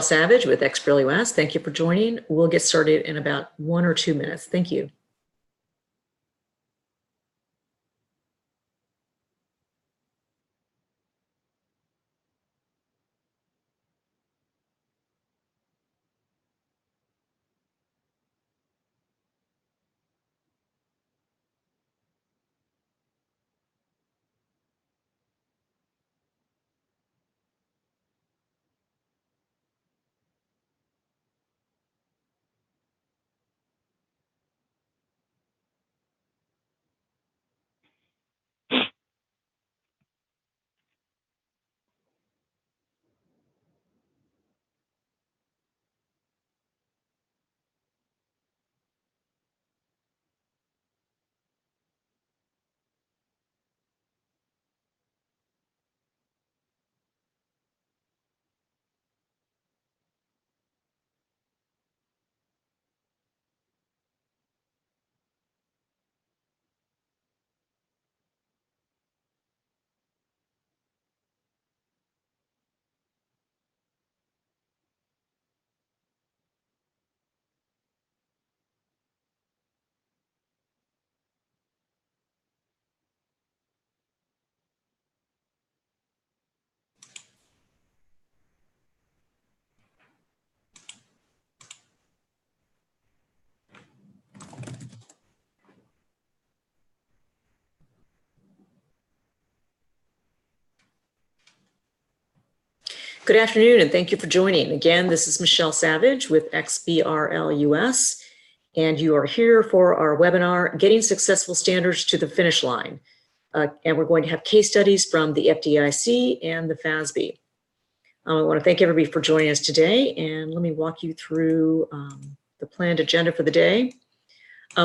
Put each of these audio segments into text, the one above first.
Savage with XBRL US. Thank you for joining. We'll get started in about 1 or 2 minutes. Thank you. Good afternoon, and thank you for joining. Again, this is Michelle Savage with XBRL US, and you are here for our webinar, Getting Successful Standards to the Finish Line. And we're going to have case studies from the FDIC and the FASB. I want to thank everybody for joining us today, and let me walk you through the planned agenda for the day.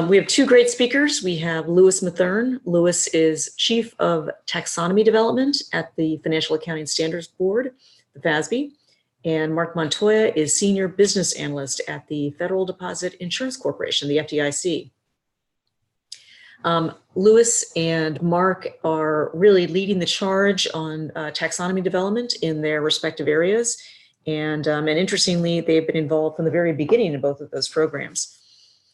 We have 2 great speakers. We have Louis Mathern. Louis is Chief of Taxonomy Development at the Financial Accounting Standards Board, the FASB, and Mark Montoya is Senior Business Analyst at the Federal Deposit Insurance Corporation, the FDIC. Louis and Mark are really leading the charge on taxonomy development in their respective areas, and interestingly, they've been involved from the very beginning in both of those programs.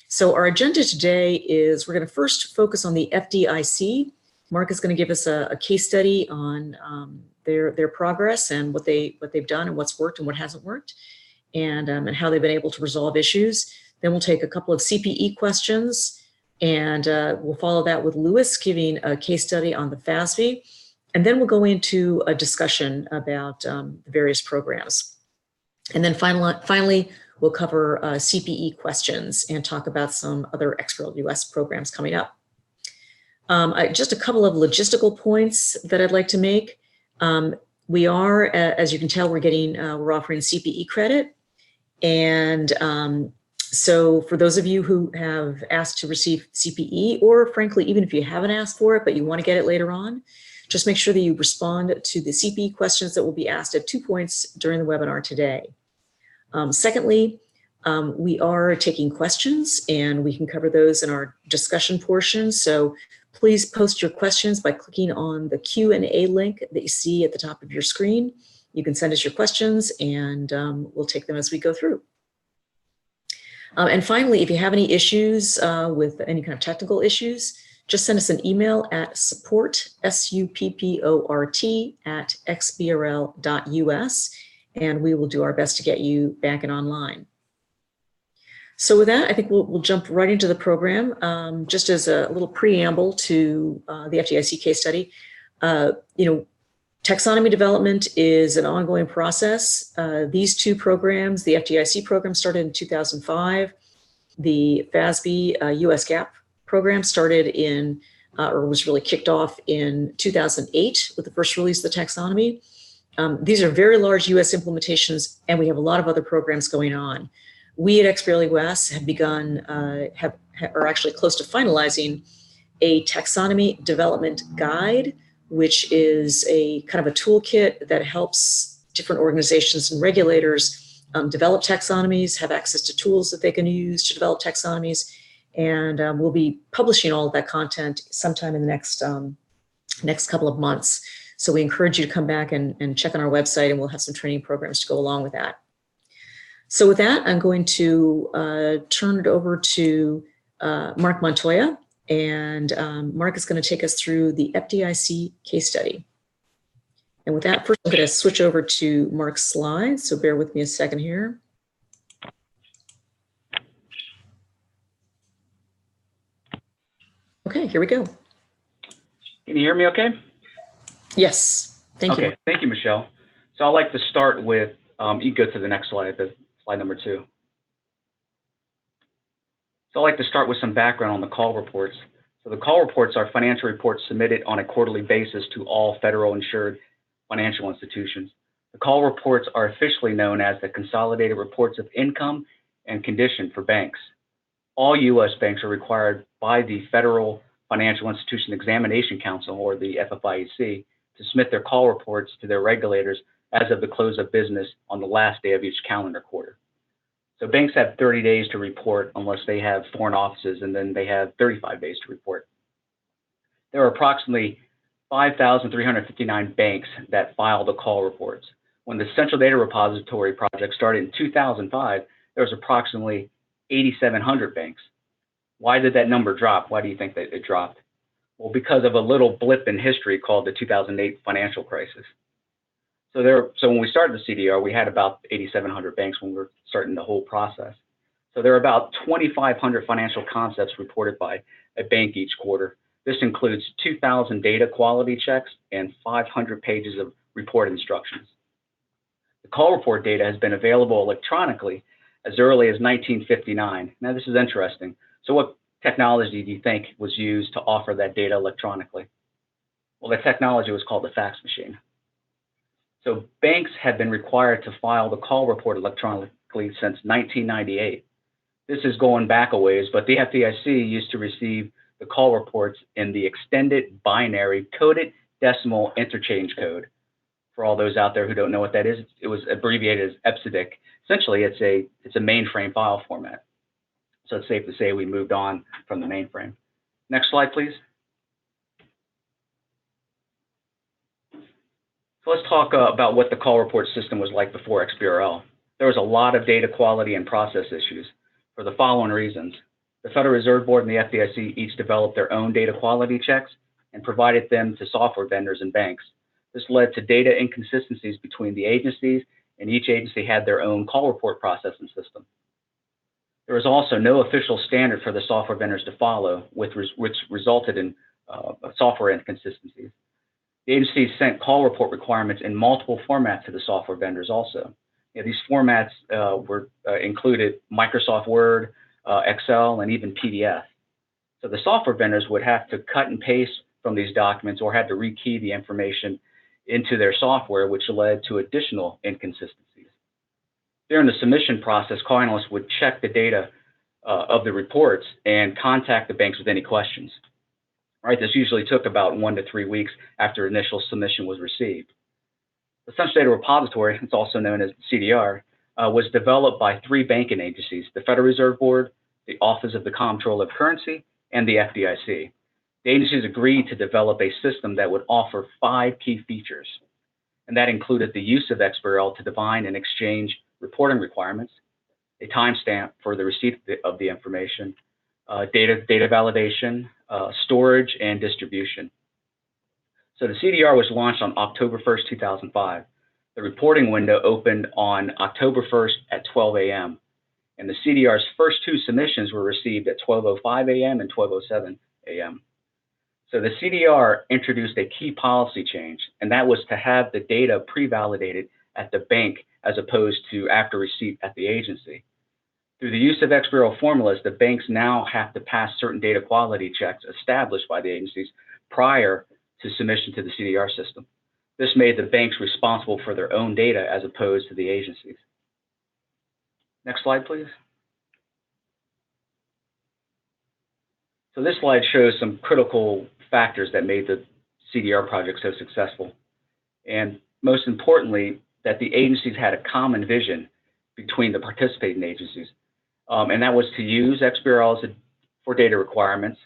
So our agenda today is we're going to first focus on the FDIC. Mark is going to give us a case study on their progress and what they've done and what's worked and what hasn't worked, and how they've been able to resolve issues. Then we'll take a couple of CPE questions, and we'll follow that with Louis giving a case study on the FASB, and then we'll go into a discussion about the various programs. And then finally we'll cover CPE questions and talk about some other XBRL US programs coming up. Just a couple of logistical points that I'd like to make. We are, as you can tell, we're offering CPE credit. And so for those of you who have asked to receive CPE, or frankly, even if you haven't asked for it, but you want to get it later on, just make sure that you respond to the CPE questions that will be asked at 2 points during the webinar today. Secondly, we are taking questions, and we can cover those in our discussion portion. So please post your questions by clicking on the Q&A link that you see at the top of your screen. You can send us your questions, and we'll take them as we go through. And finally, if you have any issues with any kind of technical issues, just send us an email at support, SUPPORT, at xbrl.us, and we will do our best to get you back and online. So with that, I think we'll jump right into the program. Just as a little preamble to the FDIC case study, taxonomy development is an ongoing process. These 2 programs, the FDIC program started in 2005. The FASB US GAAP program started in, or was really kicked off in 2008 with the first release of the taxonomy. These are very large US implementations, and we have a lot of other programs going on. We at XBRL US have begun, are actually close to finalizing a taxonomy development guide, which is a kind of a toolkit that helps different organizations and regulators develop taxonomies, have access to tools that they can use to develop taxonomies, and we'll be publishing all of that content sometime in the next couple of months. So we encourage you to come back and check on our website, and we'll have some training programs to go along with that. So with that, I'm going to turn it over to Mark Montoya, and Mark is going to take us through the FDIC case study. And with that, first I'm going to switch over to Mark's slides, so bear with me a second here. Okay, here we go. Can you hear me okay? Yes, thank you. Okay, thank you, Michelle. So I'd like to start with, you can go to the next slide, slide number 2. So I'd like to start with some background on the call reports. So the call reports are financial reports submitted on a quarterly basis to all federal insured financial institutions. The call reports are officially known as the Consolidated Reports of Income and Condition for banks. All U.S. banks are required by the Federal Financial Institution Examination Council, or the FFIEC, to submit their call reports to their regulators as of the close of business on the last day of each calendar quarter. So banks have 30 days to report unless they have foreign offices, and then they have 35 days to report. There are approximately 5,359 banks that file the call reports. When the Central Data Repository project started in 2005, there was approximately 8,700 banks. Why did that number drop? Why do you think that it dropped? Well, because of a little blip in history called the 2008 financial crisis. So when we started the CDR, we had about 8,700 banks when we were starting the whole process. So there are about 2,500 financial concepts reported by a bank each quarter. This includes 2,000 data quality checks and 500 pages of report instructions. The call report data has been available electronically as early as 1959. Now, this is interesting. So what technology do you think was used to offer that data electronically? Well, the technology was called the fax machine. So banks have been required to file the call report electronically since 1998. This is going back a ways, but the FDIC used to receive the call reports in the extended binary coded decimal interchange code. For all those out there who don't know what that is, it was abbreviated as EBCDIC. Essentially, it's a mainframe file format. So it's safe to say we moved on from the mainframe. Next slide, please. So let's talk about what the call report system was like before XBRL. There was a lot of data quality and process issues for the following reasons. The Federal Reserve Board and the FDIC each developed their own data quality checks and provided them to software vendors and banks. This led to data inconsistencies between the agencies, and each agency had their own call report processing system. There was also no official standard for the software vendors to follow, which resulted in software inconsistencies. The agencies sent call report requirements in multiple formats to the software vendors also. These formats included Microsoft Word, Excel, and even PDF. So the software vendors would have to cut and paste from these documents or had to rekey the information into their software, which led to additional inconsistencies. During the submission process, call analysts would check the data of the reports and contact the banks with any questions. Right, this usually took about 1 to 3 weeks after initial submission was received. The Central Data Repository, it's also known as CDR, was developed by 3 banking agencies: the Federal Reserve Board, the Office of the Comptroller of Currency, and the FDIC. The agencies agreed to develop a system that would offer 5 key features, and that included the use of XBRL to define and exchange reporting requirements, a timestamp for the receipt of the information, data validation, storage, and distribution. So the CDR was launched on October 1st, 2005. The reporting window opened on October 1st at 12 a.m. And the CDR's first 2 submissions were received at 12:05 a.m. and 12:07 a.m. So the CDR introduced a key policy change, and that was to have the data pre-validated at the bank as opposed to after receipt at the agency. Through the use of XBRL formulas, the banks now have to pass certain data quality checks established by the agencies prior to submission to the CDR system. This made the banks responsible for their own data as opposed to the agencies. Next slide, please. So this slide shows some critical factors that made the CDR project so successful. And most importantly, that the agencies had a common vision between the participating agencies. And that was to use XBRL for data requirements,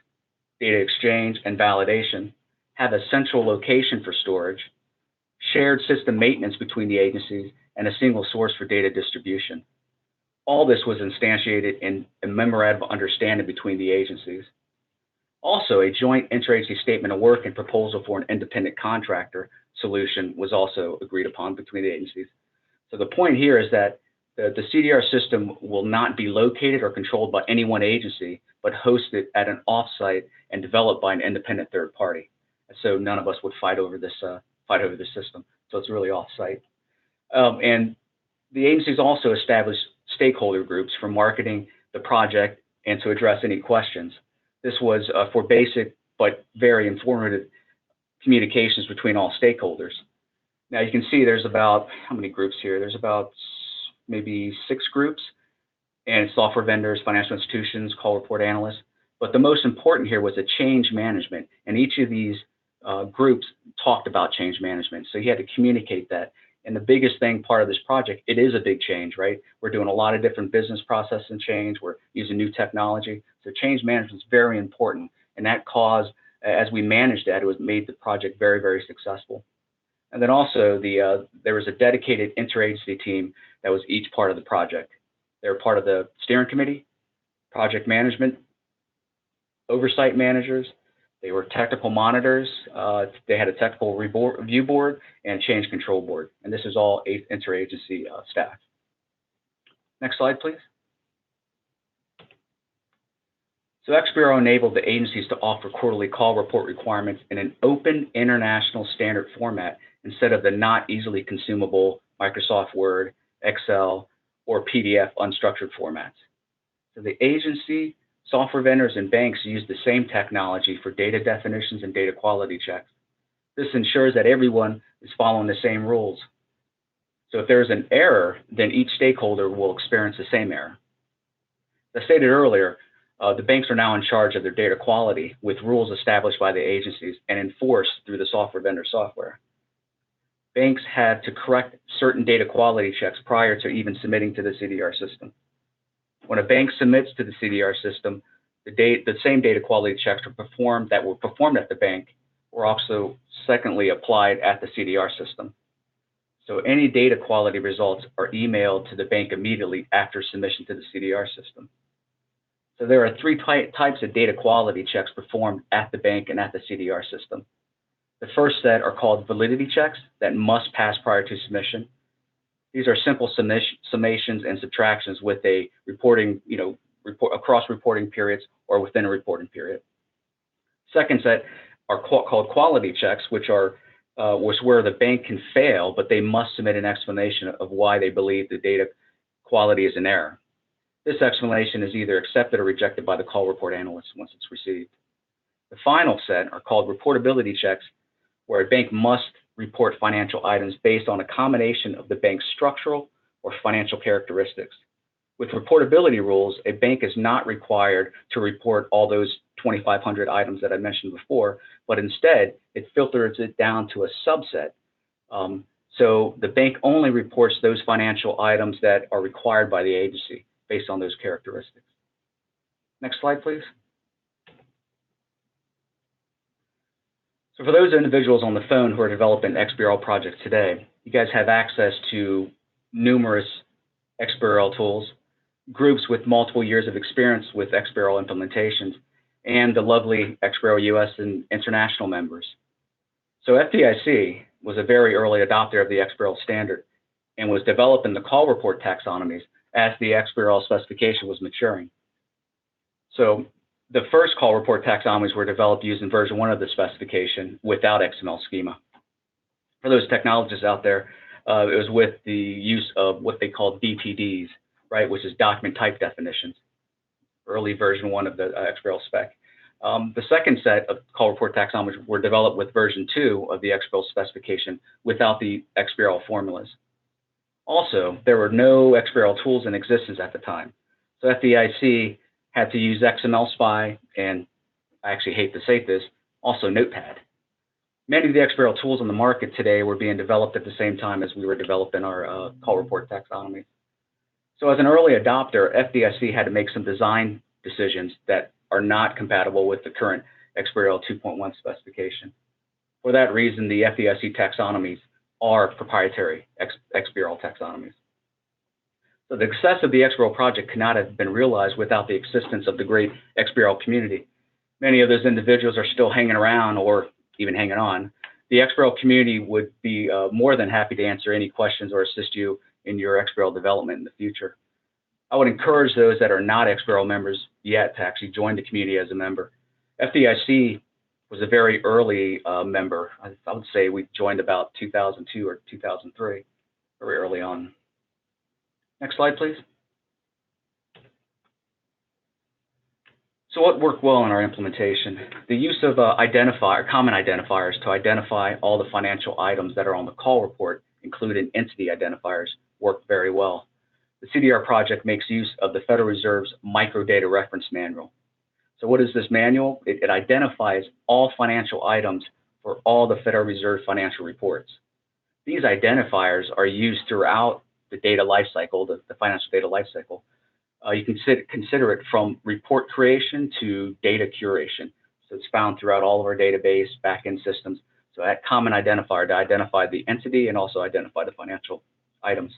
data exchange, and validation, have a central location for storage, shared system maintenance between the agencies, and a single source for data distribution. All this was instantiated in a memorandum of understanding between the agencies. Also, a joint interagency statement of work and proposal for an independent contractor solution was also agreed upon between the agencies. So the point here is that the CDR system will not be located or controlled by any one agency, but hosted at an offsite and developed by an independent third party. So none of us would fight over this system. So it's really offsite. And the agencies also established stakeholder groups for marketing the project and to address any questions. This was for basic but very informative communications between all stakeholders. Now you can see there's about, how many groups here? There's about maybe 6 groups, and software vendors, financial institutions, call report analysts. But the most important here was the change management, and each of these groups talked about change management. So you had to communicate that. And the biggest thing, part of this project, it is a big change, right? We're doing a lot of different business process and change. We're using new technology. So change management is very important. And that caused, as we managed that, it made the project very, very successful. And then also there was a dedicated interagency team that was each part of the project. They were part of the steering committee, project management, oversight managers. They were technical monitors. They had a technical review board and change control board. And this is all interagency staff. Next slide, please. So XBRL enabled the agencies to offer quarterly call report requirements in an open international standard format instead of the not easily consumable Microsoft Word, Excel, or PDF unstructured formats. So the agency, software vendors, and banks use the same technology for data definitions and data quality checks. This ensures that everyone is following the same rules. So if there's an error, then each stakeholder will experience the same error. As stated earlier, the banks are now in charge of their data quality with rules established by the agencies and enforced through the software vendor software. Banks had to correct certain data quality checks prior to even submitting to the CDR system. When a bank submits to the CDR system, the same data quality checks are performed at the bank were also secondly applied at the CDR system. So any data quality results are emailed to the bank immediately after submission to the CDR system. So there are 3 types of data quality checks performed at the bank and at the CDR system. The first set are called validity checks that must pass prior to submission. These are simple summations and subtractions with a reporting, across reporting periods or within a reporting period. Second set are called quality checks, which are where the bank can fail, but they must submit an explanation of why they believe the data quality is in error. This explanation is either accepted or rejected by the call report analyst once it's received. The final set are called reportability checks, where a bank must report financial items based on a combination of the bank's structural or financial characteristics. With reportability rules, a bank is not required to report all those 2,500 items that I mentioned before, but instead it filters it down to a subset. So the bank only reports those financial items that are required by the agency based on those characteristics. Next slide, please. So for those individuals on the phone who are developing XBRL projects today, you guys have access to numerous XBRL tools, groups with multiple years of experience with XBRL implementations, and the lovely XBRL US and international members. So FDIC was a very early adopter of the XBRL standard and was developing the call report taxonomies as the XBRL specification was maturing. So the first call report taxonomies were developed using version 1 of the specification without XML schema. For those technologists out there, it was with the use of what they called DTDs, right, which is document type definitions, early version 1 of the XBRL spec. The second set of call report taxonomies were developed with version 2 of the XBRL specification without the XBRL formulas. Also, there were no XBRL tools in existence at the time. So FDIC had to use XML Spy, and I actually hate to say this, also Notepad. Many of the XBRL tools on the market today were being developed at the same time as we were developing our call report taxonomy. So as an early adopter, FDIC had to make some design decisions that are not compatible with the current XBRL 2.1 specification. For that reason, the FDIC taxonomies are proprietary XBRL taxonomies. So the success of the XBRL project could not have been realized without the assistance of the great XBRL community. Many of those individuals are still hanging around or even hanging on. The XBRL community would be more than happy to answer any questions or assist you in your XBRL development in the future. I would encourage those that are not XBRL members yet to actually join the community as a member. FDIC was a very early member. I would say we joined about 2002 or 2003, very early on. Next slide, please. So what worked well in our implementation? The use of common identifiers to identify all the financial items that are on the call report, including entity identifiers, worked very well. The CDR project makes use of the Federal Reserve's Microdata Reference Manual. So what is this manual? It identifies all financial items for all the Federal Reserve financial reports. These identifiers are used throughout the data lifecycle, the financial data lifecycle. You can consider it from report creation to data curation. So it's found throughout all of our database, backend systems. So that common identifier to identify the entity and also identify the financial items.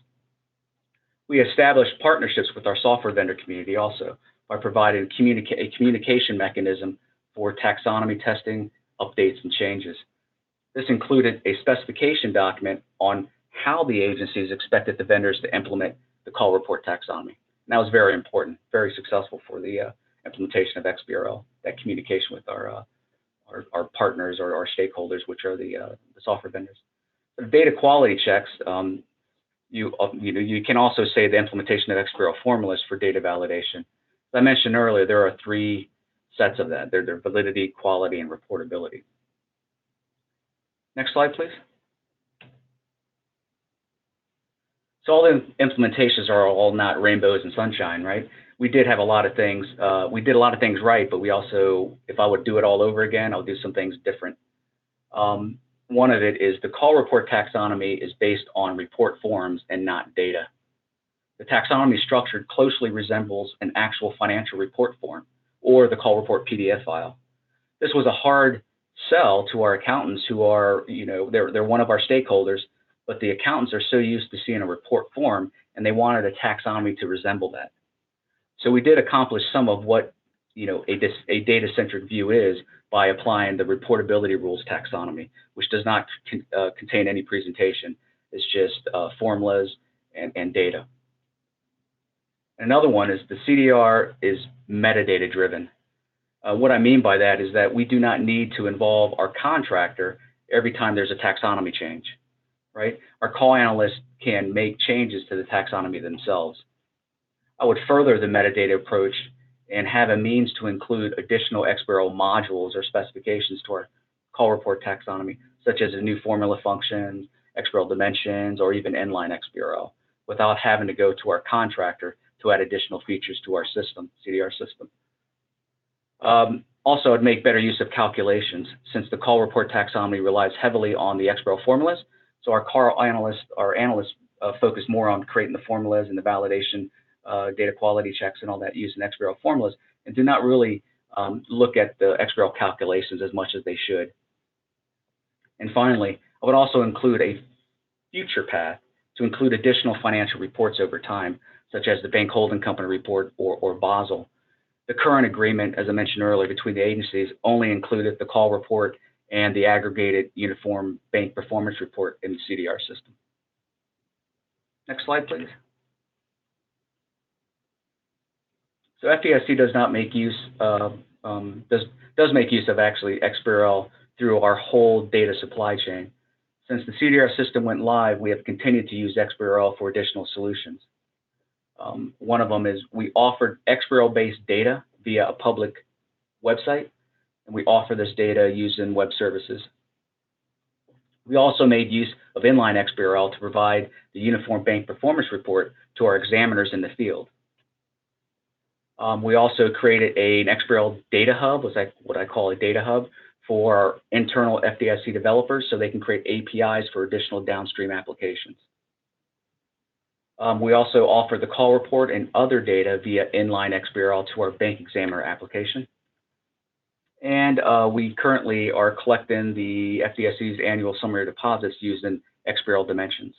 We established partnerships with our software vendor community also by providing a communication mechanism for taxonomy testing, updates, and changes. This included a specification document on how the agencies expected the vendors to implement the call report taxonomy. And that was very important, very successful for the implementation of XBRL, that communication with our partners or our stakeholders, which are the software vendors. The data quality checks, you can also say the implementation of XBRL formulas for data validation. As I mentioned earlier, there are 3 sets of that. They're validity, quality, and reportability. Next slide, please. So all the implementations are all not rainbows and sunshine, right? We did have a lot of things. We did a lot of things right, but we also, if I would do it all over again, I'll do some things different. One of it is the call report taxonomy is based on report forms and not data. The taxonomy structure closely resembles an actual financial report form or the call report PDF file. This was a hard sell to our accountants who are, they're one of our stakeholders, but the accountants are so used to seeing a report form and they wanted a taxonomy to resemble that. So we did accomplish some of what a data-centric view is by applying the reportability rules taxonomy, which does not contain any presentation. It's just formulas and data. Another one is the CDR is metadata driven. What I mean by that is that we do not need to involve our contractor every time there's a taxonomy change, right? Our call analysts can make changes to the taxonomy themselves. I would further the metadata approach and have a means to include additional XBRL modules or specifications to our call report taxonomy, such as a new formula function, XBRL dimensions, or even inline XBRL, without having to go to our contractor to add additional features to our system, CDR system. Also, I'd make better use of calculations since the call report taxonomy relies heavily on the XBRL formulas. So our analysts focus more on creating the formulas and the validation, data quality checks and all that using XBRL formulas, and do not really look at the XBRL calculations as much as they should. And finally, I would also include a future path to include additional financial reports over time, such as the Bank Holding Company report or Basel. The current agreement, as I mentioned earlier, between the agencies only included the call report and the aggregated uniform bank performance report in the CDR system. Next slide, please. So FDIC does not make use of, does make use of actually XBRL through our whole data supply chain. Since the CDR system went live, we have continued to use XBRL for additional solutions. One of them is we offered XBRL-based data via a public website, and we offer this data using web services. We also made use of inline XBRL to provide the Uniform Bank Performance Report to our examiners in the field. We also created an XBRL data hub, what I call a data hub, for our internal FDIC developers so they can create APIs for additional downstream applications. We also offer the call report and other data via inline XBRL to our bank examiner application. And we currently are collecting the FDIC's annual summary of deposits using XBRL dimensions.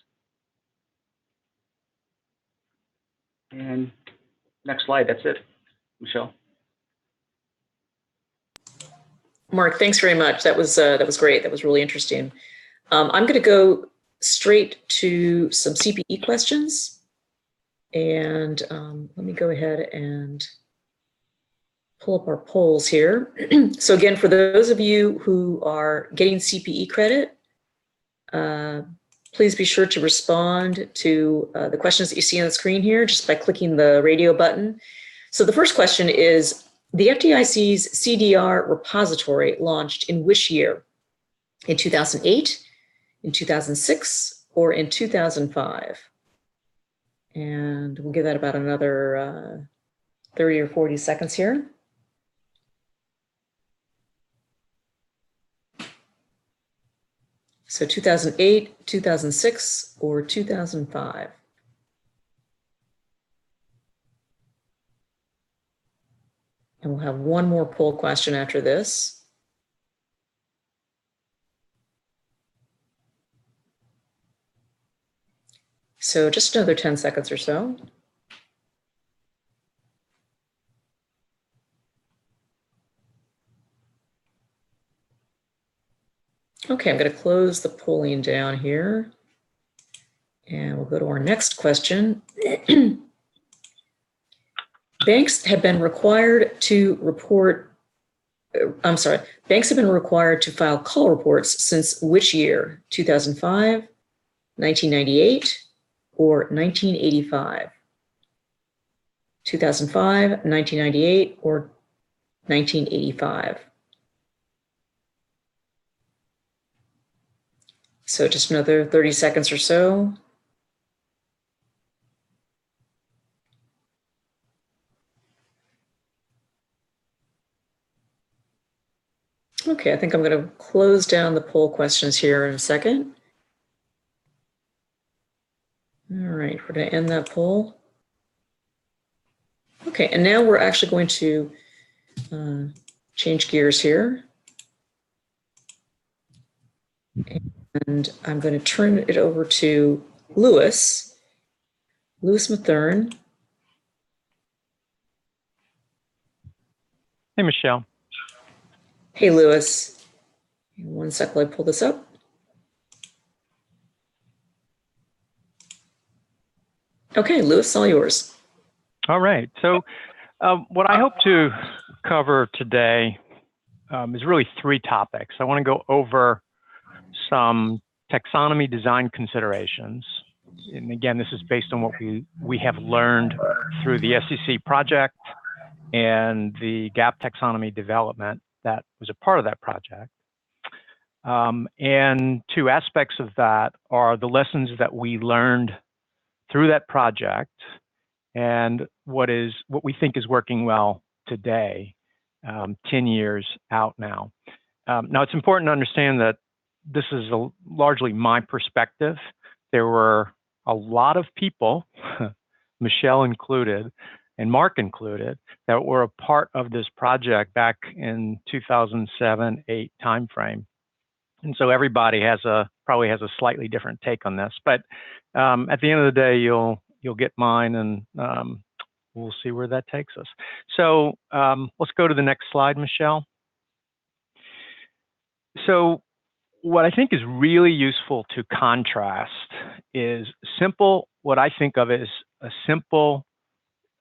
And next slide, that's it, Michelle. Mark, thanks very much. That was great. That was really interesting. I'm going to go straight to some CPE questions. And let me go ahead and pull up our polls here. So again, for those of you who are getting CPE credit, please be sure to respond to the questions that you see on the screen here just by clicking the radio button. So the first question is, the FDIC's CDR repository launched in which year? In 2008, in 2006, or in 2005? And we'll give that about another 30 or 40 seconds here. So 2008, 2006, or 2005? And we'll have one more poll question after this. So just another 10 seconds or so. Okay, I'm going to close the polling down here. And we'll go to our next question. Banks have been required to file call reports since which year? 2005, 1998, or 1985? 2005, 1998, or 1985? So just another 30 seconds or so. Okay, I think I'm going to close down the poll questions here in a second. All right, we're going to end that poll. Okay, and now we're actually going to change gears here. And I'm going to turn it over to Lewis Mathern. Hey, Michelle. Hey, Lewis. One sec while I pull this up. Okay, Lewis, all yours. All right. So what I hope to cover today is really three topics. I want to go over some taxonomy design considerations. And again, this is based on what we have learned through the SEC project and the GAP taxonomy development that was a part of that project. And two aspects of that are the lessons that we learned through that project and what we think is working well today, 10 years out now. Now, it's important to understand that this is largely my perspective. There were a lot of people, Michelle included, and Mark included, that were a part of this project back in 2007-8 timeframe. And so everybody probably has a slightly different take on this. But at the end of the day, you'll get mine, and we'll see where that takes us. So let's go to the next slide, Michelle. So what I think is really useful to contrast is what I think of as a simple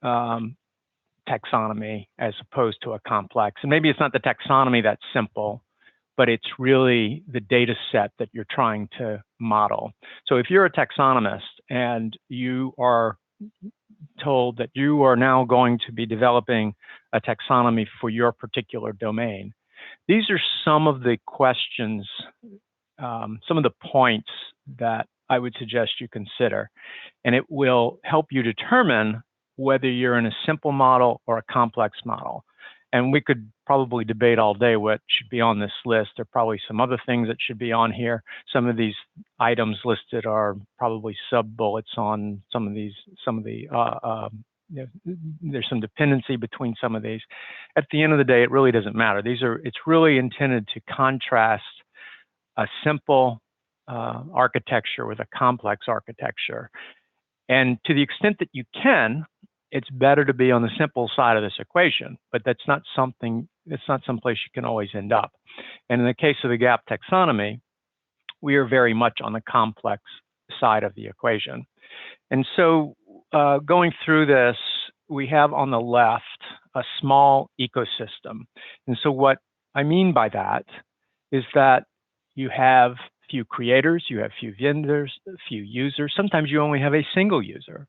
taxonomy as opposed to a complex. And maybe it's not the taxonomy that's simple, but it's really the data set that you're trying to model. So if you're a taxonomist and you are told that you are now going to be developing a taxonomy for your particular domain, these are some of the questions, some of the points that I would suggest you consider. And it will help you determine whether you're in a simple model or a complex model. And we could probably debate all day what should be on this list. There are probably some other things that should be on here. Some of these items listed are probably sub-bullets on some of the, there's some dependency between some of these. At the end of the day, it really doesn't matter. It's really intended to contrast a simple architecture with a complex architecture. And to the extent that you can, it's better to be on the simple side of this equation, but that's not someplace you can always end up. And in the case of the GAP taxonomy, we are very much on the complex side of the equation. And so going through this, we have on the left a small ecosystem. And so what I mean by that is that you have few creators, you have few vendors, few users. Sometimes you only have a single user.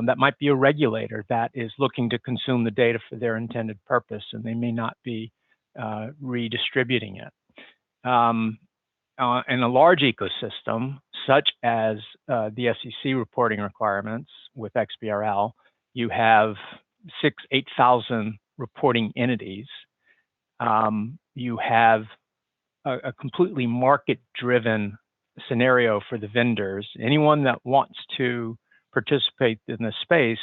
That might be a regulator that is looking to consume the data for their intended purpose, and they may not be redistributing it. In a large ecosystem, such as the SEC reporting requirements with XBRL, you have 8,000 reporting entities. You have a completely market-driven scenario for the vendors. Anyone that wants to participate in this space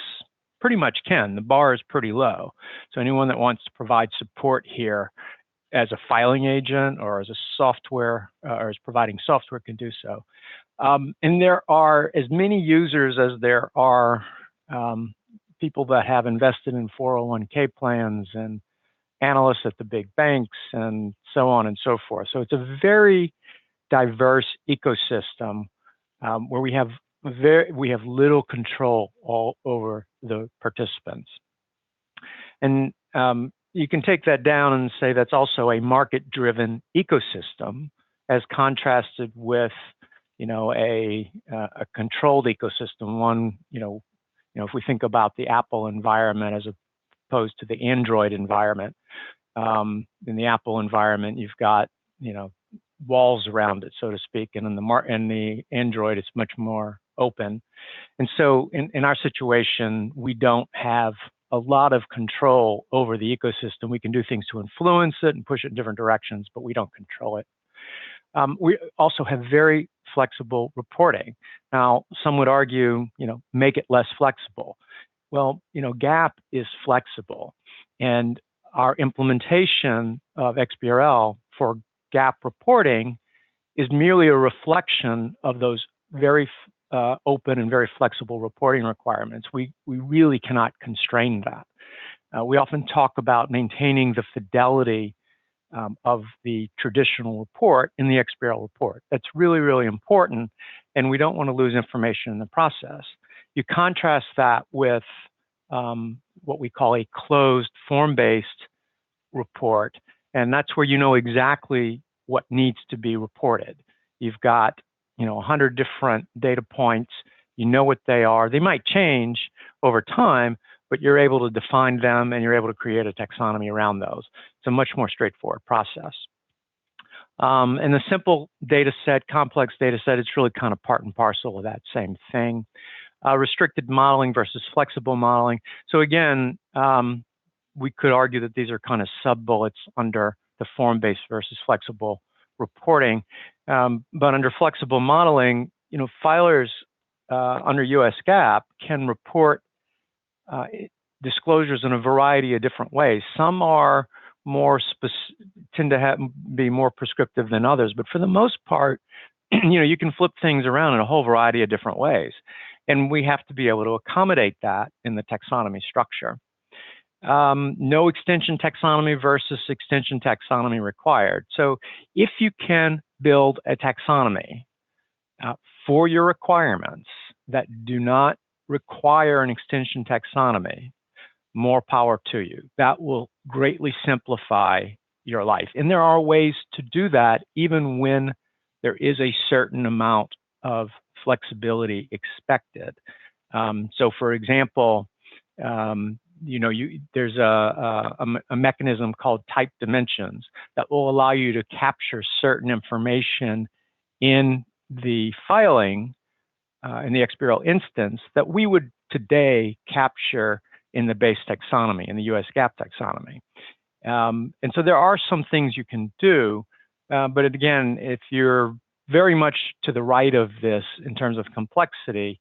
pretty much can. The bar is pretty low. So anyone that wants to provide support here as a filing agent or as a software or as providing software can do so. And there are as many users as there are people that have invested in 401k plans and analysts at the big banks and so on and so forth. So it's a very diverse ecosystem where we have little control all over the participants. And you can take that down and say that's also a market-driven ecosystem, as contrasted with, a controlled ecosystem. One, if we think about the Apple environment as opposed to the Android environment, in the Apple environment, you've got, walls around it, so to speak, and in the Android, it's much more open. And so in our situation, we don't have a lot of control over the ecosystem. We can do things to influence it and push it in different directions, but we don't control it. We also have very flexible reporting. Now, some would argue, make it less flexible. Well, GAP is flexible, and our implementation of XBRL for GAP reporting is merely a reflection of those very open and very flexible reporting requirements. We really cannot constrain that. We often talk about maintaining the fidelity of the traditional report in the XBRL report. That's really, really important, and we don't want to lose information in the process. You contrast that with what we call a closed form-based report, and that's where you know exactly what needs to be reported. You've got 100 different data points. You know what they are. They might change over time, but you're able to define them and you're able to create a taxonomy around those. It's a much more straightforward process. And the simple data set, complex data set, it's really kind of part and parcel of that same thing. Restricted modeling versus flexible modeling. So again, we could argue that these are kind of sub-bullets under the form-based versus flexible reporting. But under flexible modeling, filers under US GAAP can report disclosures in a variety of different ways. Some are tend to be more prescriptive than others, but for the most part, you can flip things around in a whole variety of different ways. And we have to be able to accommodate that in the taxonomy structure. No extension taxonomy versus extension taxonomy required. So if you can build a taxonomy for your requirements that do not require an extension taxonomy, more power to you. That will greatly simplify your life. And there are ways to do that even when there is a certain amount of flexibility expected. So for example, there's a mechanism called type dimensions that will allow you to capture certain information in the filing in the XBRL instance that we would today capture in the base taxonomy, in the US GAAP taxonomy. And so there are some things you can do, but again, if you're very much to the right of this in terms of complexity,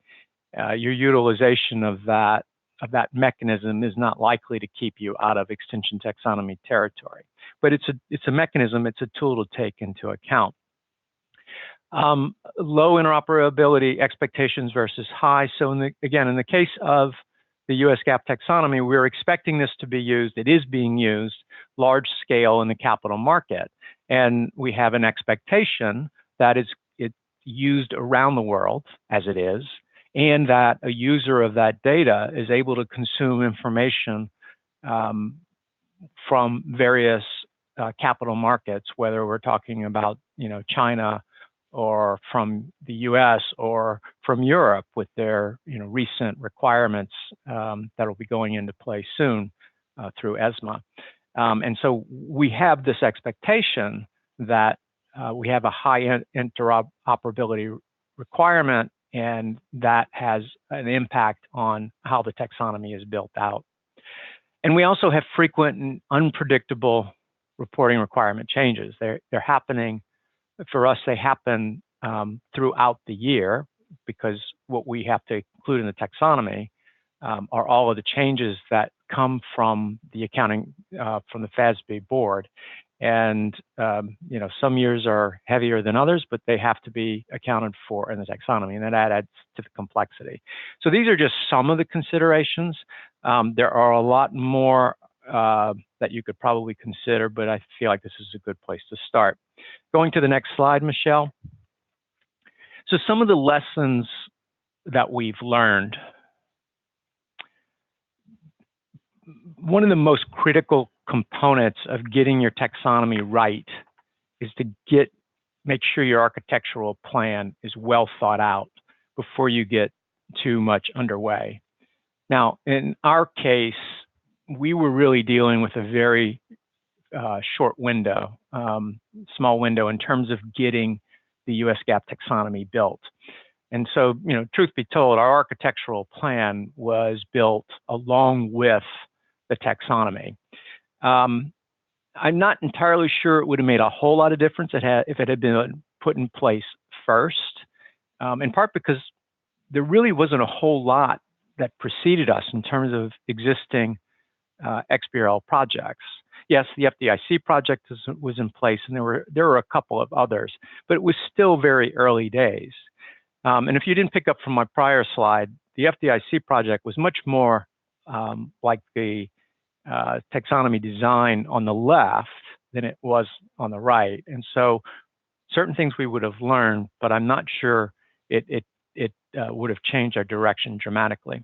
your utilization of that mechanism is not likely to keep you out of extension taxonomy territory. But it's a mechanism, it's a tool to take into account. Low interoperability expectations versus high. So in the case of the US GAAP taxonomy, we're expecting this to be used, it is being used large scale in the capital market. And we have an expectation that it's used around the world as it is, and that a user of that data is able to consume information from various capital markets, whether we're talking about China, or from the US, or from Europe with their recent requirements that will be going into play soon through ESMA. And so we have this expectation that we have a high interoperability requirement, and that has an impact on how the taxonomy is built out. And we also have frequent and unpredictable reporting requirement changes. They're happening, for us, they happen throughout the year, because what we have to include in the taxonomy are all of the changes that come from the accounting, from the FASB board. And some years are heavier than others, but they have to be accounted for in the taxonomy, and that adds to the complexity. So these are just some of the considerations. There are a lot more that you could probably consider, but I feel like this is a good place to start. Going to the next slide, Michelle. So some of the lessons that we've learned. One of the most critical components of getting your taxonomy right is to make sure your architectural plan is well thought out before you get too much underway. Now, in our case, we were really dealing with a very short window, small window in terms of getting the US GAAP taxonomy built. And so, truth be told, our architectural plan was built along with the taxonomy. I'm not entirely sure it would have made a whole lot of difference if it had been put in place first, in part because there really wasn't a whole lot that preceded us in terms of existing XBRL projects. Yes, the FDIC project was in place, and there were a couple of others, but it was still very early days. And if you didn't pick up from my prior slide, the FDIC project was much more like the taxonomy design on the left than it was on the right. And so certain things we would have learned, but I'm not sure it would have changed our direction dramatically.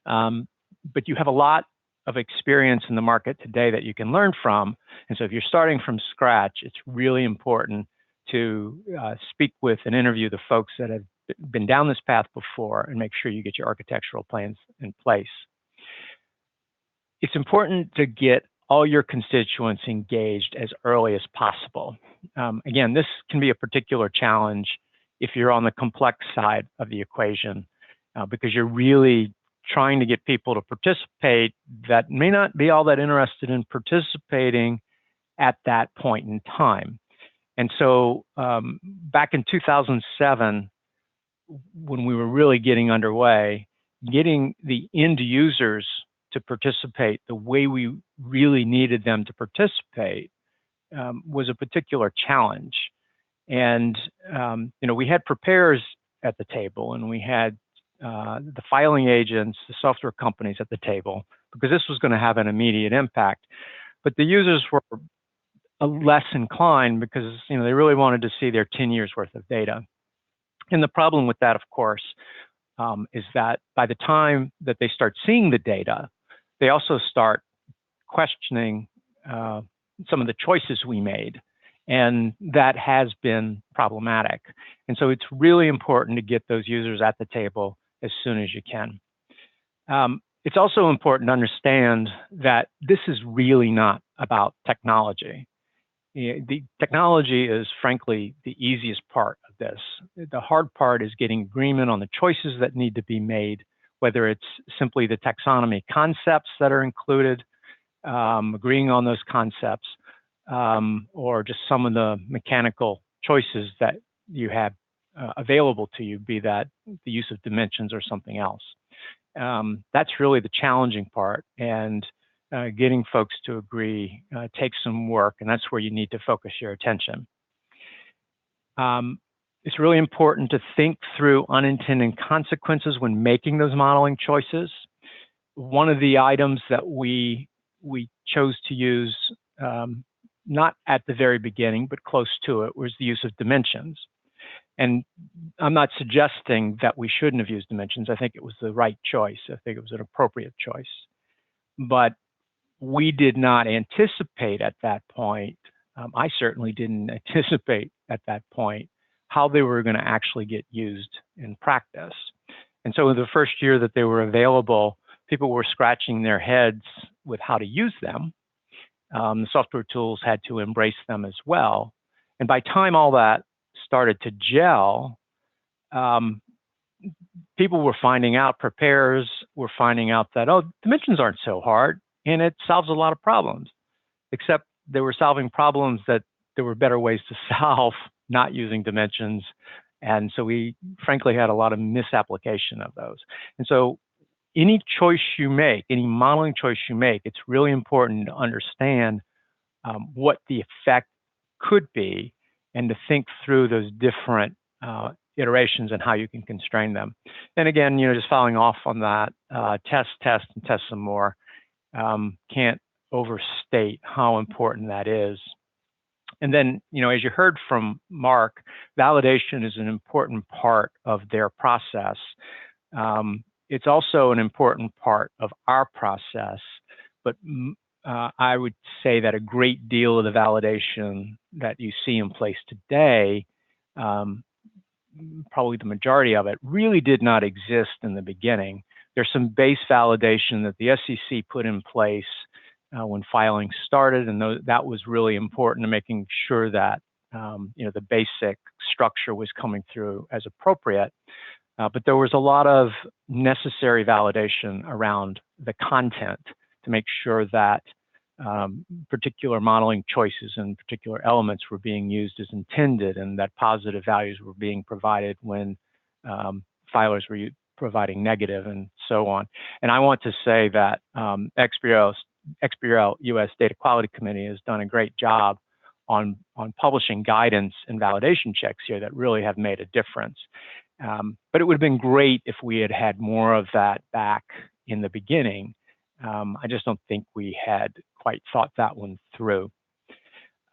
But you have a lot of experience in the market today that you can learn from. And so if you're starting from scratch, it's really important to speak with and interview the folks that have been down this path before and make sure you get your architectural plans in place. It's important to get all your constituents engaged as early as possible. Again, this can be a particular challenge if you're on the complex side of the equation, because you're really trying to get people to participate that may not be all that interested in participating at that point in time. And so back in 2007, when we were really getting underway, getting the end users to participate the way we really needed them to participate was a particular challenge. And we had preparers at the table, and we had the filing agents, the software companies at the table, because this was going to have an immediate impact. But the users were less inclined because they really wanted to see their 10 years worth of data. And the problem with that, of course, is that by the time that they start seeing the data, they also start questioning some of the choices we made. And that has been problematic. And so it's really important to get those users at the table as soon as you can. It's also important to understand that this is really not about technology. The technology is, frankly, the easiest part of this. The hard part is getting agreement on the choices that need to be made, whether it's simply the taxonomy concepts that are included, agreeing on those concepts, or just some of the mechanical choices that you have available to you, be that the use of dimensions or something else. That's really the challenging part, and getting folks to agree takes some work, and that's where you need to focus your attention. It's really important to think through unintended consequences when making those modeling choices. one of the items that we chose to use, not at the very beginning, but close to it, was the use of dimensions. And I'm not suggesting that we shouldn't have used dimensions. I think it was the right choice. I think it was an appropriate choice. But we did not anticipate at that point, I certainly didn't anticipate at that point, how they were going to actually get used in practice. And so in the first year that they were available, people were scratching their heads with how to use them. The software tools had to embrace them as well. And by time all that started to gel, people were finding out, preparers were finding out that, oh, dimensions aren't so hard, and it solves a lot of problems, except they were solving problems that there were better ways to solve not using dimensions. And so we frankly had a lot of misapplication of those. And so any choice you make, any modeling choice you make, it's really important to understand what the effect could be and to think through those different iterations and how you can constrain them. And again, just following off on that, test, and test some more. Can't overstate how important that is. And then, as you heard from Mark, validation is an important part of their process. It's also an important part of our process, but I would say that a great deal of the validation that you see in place today, probably the majority of it, really did not exist in the beginning. There's some base validation that the SEC put in place when filing started, and that was really important to making sure that the basic structure was coming through as appropriate. But there was a lot of necessary validation around the content to make sure that particular modeling choices and particular elements were being used as intended, and that positive values were being provided when filers were providing negative, and so on. And I want to say that XBRL US Data Quality Committee has done a great job on publishing guidance and validation checks here that really have made a difference. But it would have been great if we had had more of that back in the beginning. I just don't think we had quite thought that one through.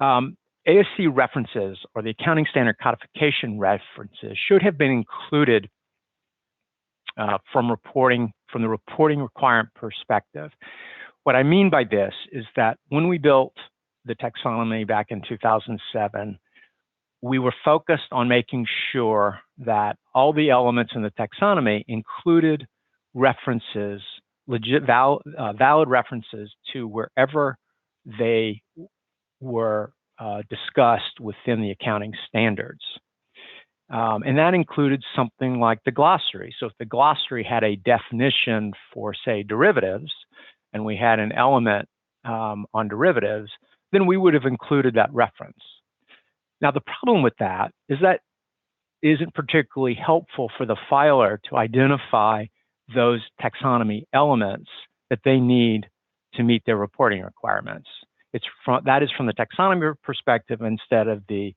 ASC references, or the accounting standard codification references, should have been included from the reporting requirement perspective. What I mean by this is that when we built the taxonomy back in 2007, we were focused on making sure that all the elements in the taxonomy included references, valid references to wherever they were discussed within the accounting standards. And that included something like the glossary. So if the glossary had a definition for, say, derivatives, and we had an element on derivatives, then we would have included that reference. Now, the problem with that isn't particularly helpful for the filer to identify those taxonomy elements that they need to meet their reporting requirements. That is from the taxonomy perspective instead of the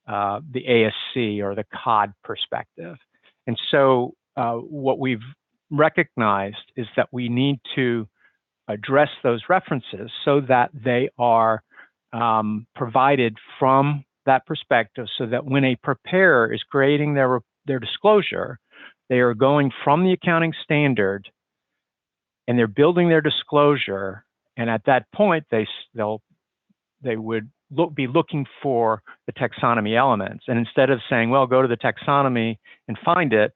ASC or the COD perspective. And so what we've recognized is that we need to address those references so that they are provided from that perspective, so that when a preparer is creating their disclosure, they are going from the accounting standard and they're building their disclosure, and at that point they would be looking for the taxonomy elements. And instead of saying, well, go to the taxonomy and find it,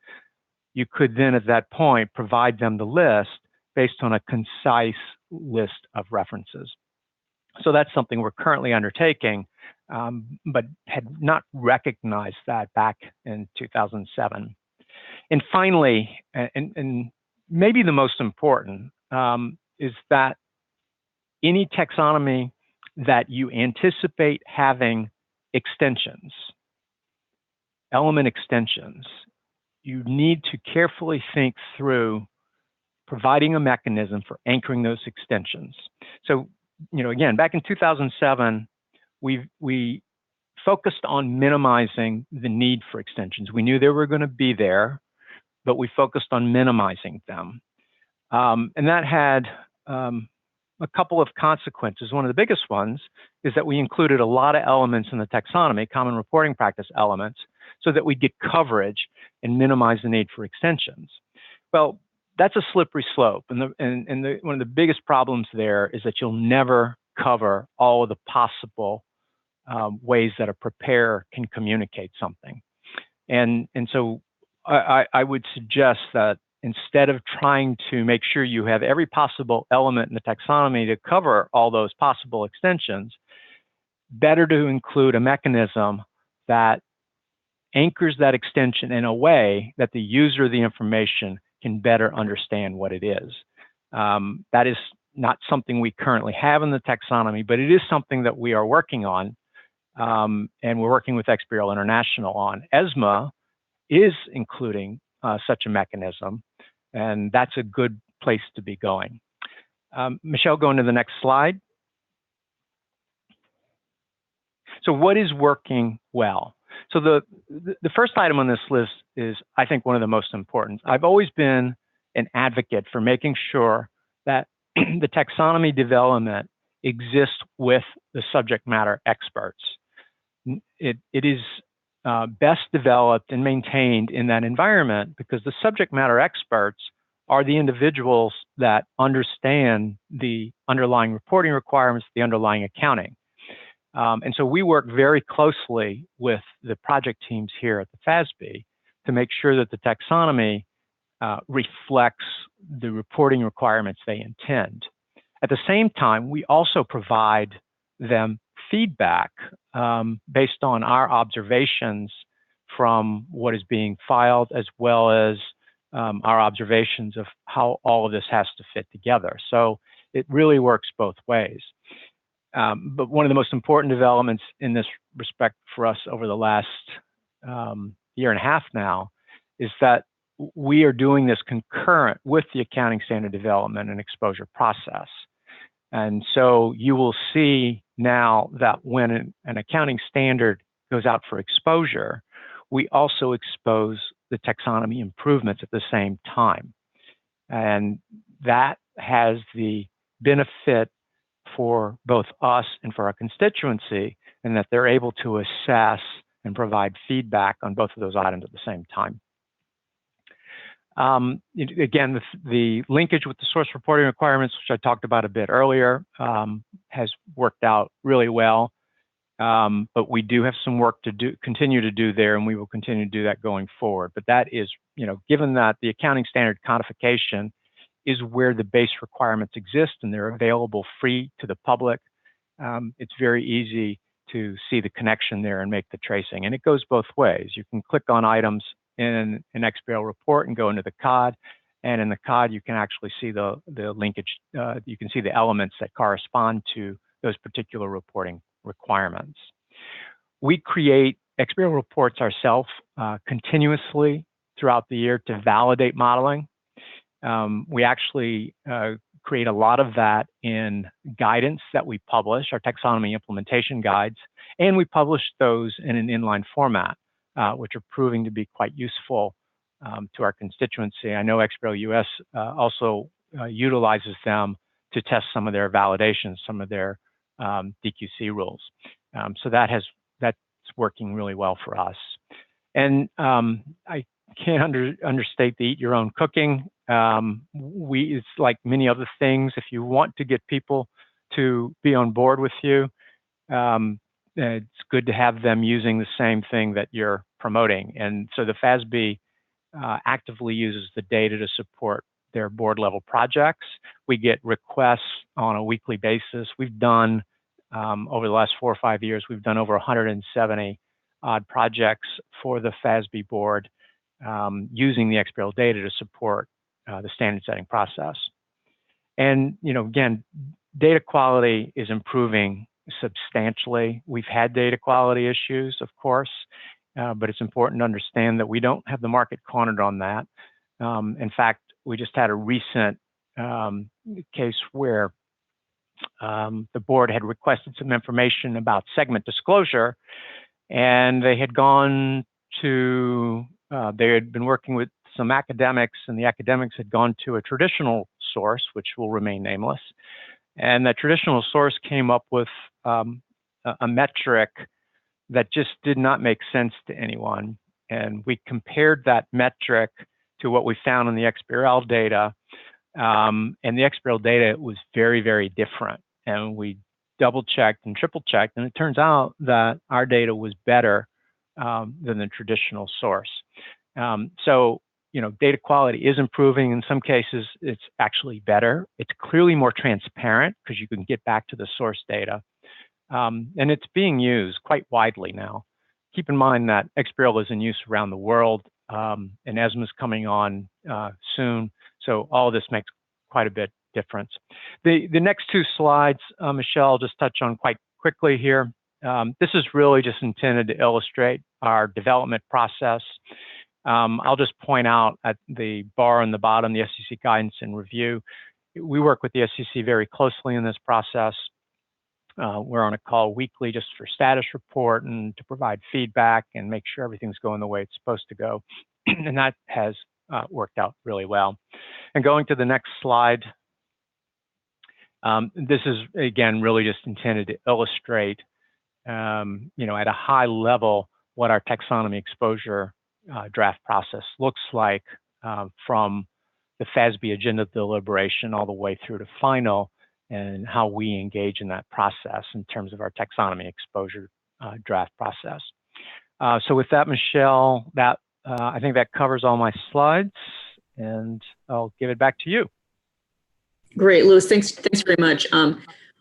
you could then at that point provide them the list based on a concise list of references. So that's something we're currently undertaking, but had not recognized that back in 2007. And finally, and maybe the most important, is that any taxonomy that you anticipate having extensions, element extensions, you need to carefully think through providing a mechanism for anchoring those extensions. So, again, back in 2007, we focused on minimizing the need for extensions. We knew they were going to be there, but we focused on minimizing them. And that had a couple of consequences. One of the biggest ones is that we included a lot of elements in the taxonomy, common reporting practice elements, so that we get coverage and minimize the need for extensions. Well, that's a slippery slope. And one of the biggest problems there is that you'll never cover all of the possible ways that a preparer can communicate something. And so I would suggest that instead of trying to make sure you have every possible element in the taxonomy to cover all those possible extensions, better to include a mechanism that anchors that extension in a way that the user of the information can better understand what it is. That is not something we currently have in the taxonomy, but it is something that we are working on, and we're working with XBRL International on. ESMA is including such a mechanism, and that's a good place to be going. Michelle, go into the next slide. So what is working well? So the first item on this list is, I think, one of the most important. I've always been an advocate for making sure that the taxonomy development exists with the subject matter experts. It is best developed and maintained in that environment because the subject matter experts are the individuals that understand the underlying reporting requirements, the underlying accounting. And so we work very closely with the project teams here at the FASB to make sure that the taxonomy reflects the reporting requirements they intend. At the same time, we also provide them feedback based on our observations from what is being filed, as well as our observations of how all of this has to fit together. So it really works both ways. But one of the most important developments in this respect for us over the last year and a half now is that we are doing this concurrent with the accounting standard development and exposure process. And so you will see now that when an accounting standard goes out for exposure, we also expose the taxonomy improvements at the same time. And that has the benefit for both us and for our constituency, in that they're able to assess and provide feedback on both of those items at the same time. Again, the linkage with the source reporting requirements, which I talked about a bit earlier, has worked out really well. But we do have some work to continue to do there, and we will continue to do that going forward. But that is, given that the accounting standard codification is where the base requirements exist and they're available free to the public, it's very easy to see the connection there and make the tracing. And it goes both ways. You can click on items in an XBRL report and go into the COD. And in the COD, you can actually see the linkage. You can see the elements that correspond to those particular reporting requirements. We create XBRL reports ourselves continuously throughout the year to validate modeling. We actually create a lot of that in guidance that we publish, our taxonomy implementation guides, and we publish those in an inline format, which are proving to be quite useful to our constituency. I know XBRL US also utilizes them to test some of their validations, some of their DQC rules. So that's working really well for us. And I can't understate the eat your own cooking. It's like many other things. If you want to get people to be on board with you, it's good to have them using the same thing that you're promoting. And so the FASB actively uses the data to support their board level projects. We get requests on a weekly basis. We've done, over the last 4 or 5 years, we've done over 170 odd projects for the FASB board using the XBRL data to support the standard setting process. And, again, data quality is improving substantially. We've had data quality issues, of course, but it's important to understand that we don't have the market cornered on that. In fact, we just had a recent case where the board had requested some information about segment disclosure, and they had gone to, they had been working with some academics, and the academics had gone to a traditional source, which will remain nameless. And that traditional source came up with a metric that just did not make sense to anyone. And we compared that metric to what we found in the XBRL data. And the XBRL data was very, very different. And we double-checked and triple-checked, and it turns out that our data was better than the traditional source. So, data quality is improving. In some cases, it's actually better. It's clearly more transparent because you can get back to the source data. And it's being used quite widely now. Keep in mind that XBRL is in use around the world, and ESMA is coming on soon. So all of this makes quite a bit difference. The next two slides, Michelle, I'll just touch on quite quickly here. This is really just intended to illustrate our development process. I'll just point out at the bar on the bottom, the SEC guidance and review. We work with the SEC very closely in this process. We're on a call weekly just for status report and to provide feedback and make sure everything's going the way it's supposed to go. And that has worked out really well. And going to the next slide, this is, again, really just intended to illustrate, at a high level, what our taxonomy exposure draft process looks like from the FASB agenda deliberation all the way through to final, and how we engage in that process in terms of our taxonomy exposure draft process. So with that, Michelle, I think that covers all my slides, and I'll give it back to you. Great, Louis, thanks very much.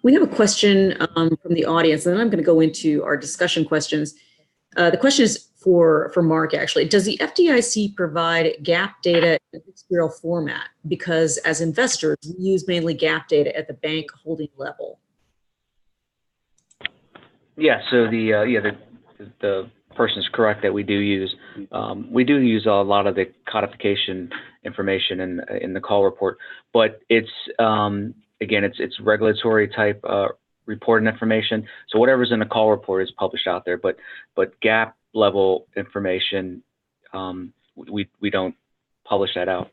We have a question from the audience, and then I'm going to go into our discussion questions. The question is for Mark, actually. Does the FDIC provide GAAP data in XBRL format? Because as investors, we use mainly GAAP data at the bank holding level. Yeah, so the person's correct that we do use a lot of the codification information in the call report, but it's again, it's regulatory type reporting information. So whatever's in the call report is published out there, but GAAP level information, we don't publish that out.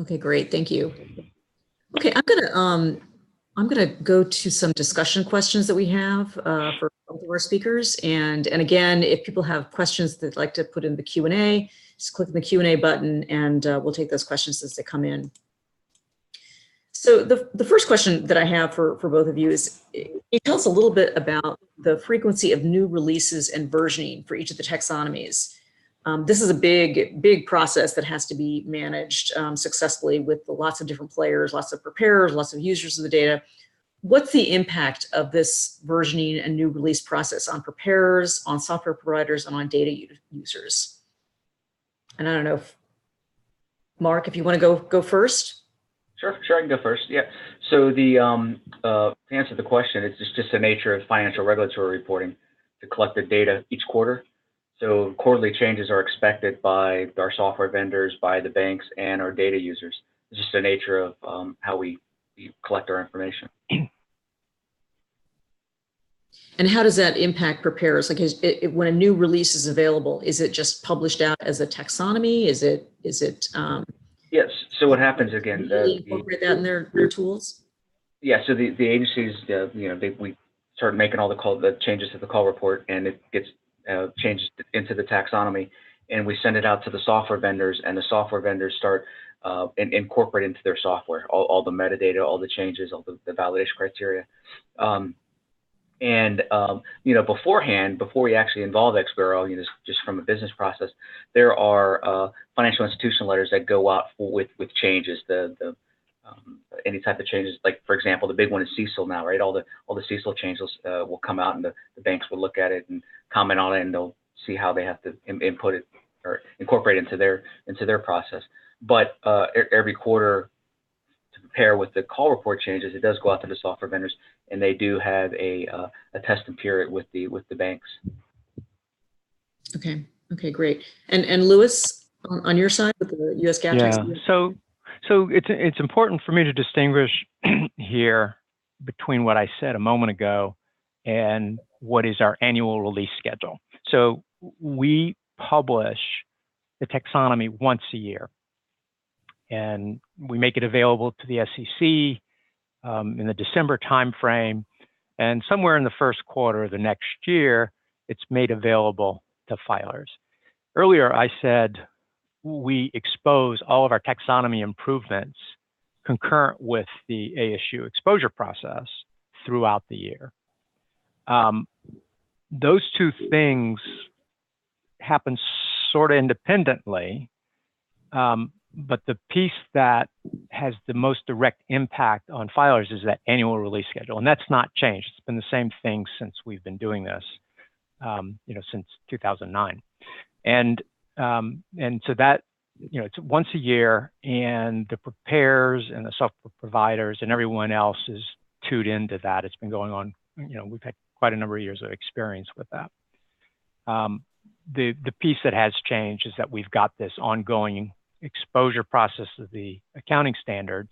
Okay, great, thank you. Okay, I'm gonna go to some discussion questions that we have for both of our speakers, and again, if people have questions that they'd like to put in the Q&A, just click the Q&A button, and we'll take those questions as they come in. So the first question that I have for both of you is, can you tell us a little bit about the frequency of new releases and versioning for each of the taxonomies? This is a big process that has to be managed successfully with lots of different players, lots of preparers, lots of users of the data. What's the impact of this versioning and new release process on preparers, on software providers, and on data users? And I don't know if, Mark, if you want to go first. Sure, I can go first. Yeah. So to answer the question, it's just the nature of financial regulatory reporting to collect the data each quarter. So quarterly changes are expected by our software vendors, by the banks, and our data users. It's just the nature of how we collect our information. And how does that impact preparers? Like, when a new release is available, is it just published out as a taxonomy? Is it? Yes. So what happens again? Incorporate that in their tools. Yeah. So the agencies, we started making all the changes to the call report, and it gets changed into the taxonomy, and we send it out to the software vendors, and the software vendors start incorporate into their software all the metadata, all the changes, all the validation criteria. Beforehand, before we actually involve XBRL, just from a business process, there are financial institution letters that go out with changes, any type of changes. Like, for example, the big one is CECL now, right? All the CECL changes will come out, and the banks will look at it and comment on it, and they'll see how they have to input it or incorporate it into their process. But every quarter, to prepare with the call report changes, it does go out to the software vendors, and they do have a testing period with the banks. Okay, great. And Louis, on your side with the U.S. GAAP taxonomy? Yeah. So it's important for me to distinguish here between what I said a moment ago and what is our annual release schedule. So we publish the taxonomy once a year. And we make it available to the SEC in the December timeframe, and somewhere in the first quarter of the next year, it's made available to filers. Earlier, I said we expose all of our taxonomy improvements concurrent with the ASU exposure process throughout the year. Those two things happen sort of independently, but the piece that has the most direct impact on filers is that annual release schedule, and that's not changed. It's been the same thing since we've been doing this, since 2009, and so that, it's once a year, and the preparers and the software providers and everyone else is tuned into that. It's been going on. We've had quite a number of years of experience with that. The piece that has changed is that we've got this ongoing exposure process of the accounting standards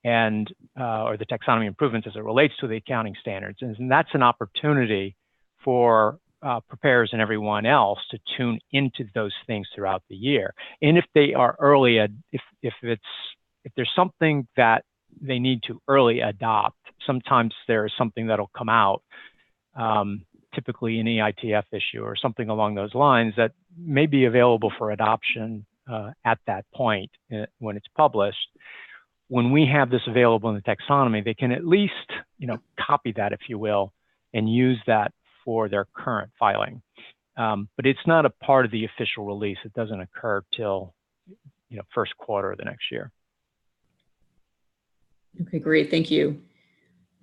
and or the taxonomy improvements as it relates to the accounting standards, and that's an opportunity for preparers and everyone else to tune into those things throughout the year. And if they are early, if there's something that they need to early adopt, sometimes there is something that'll come out, typically an EITF issue or something along those lines that may be available for adoption at that point when it's published. When we have this available in the taxonomy, they can at least, copy that, if you will, and use that for their current filing. But it's not a part of the official release. It doesn't occur till, first quarter of the next year. Okay, great, thank you.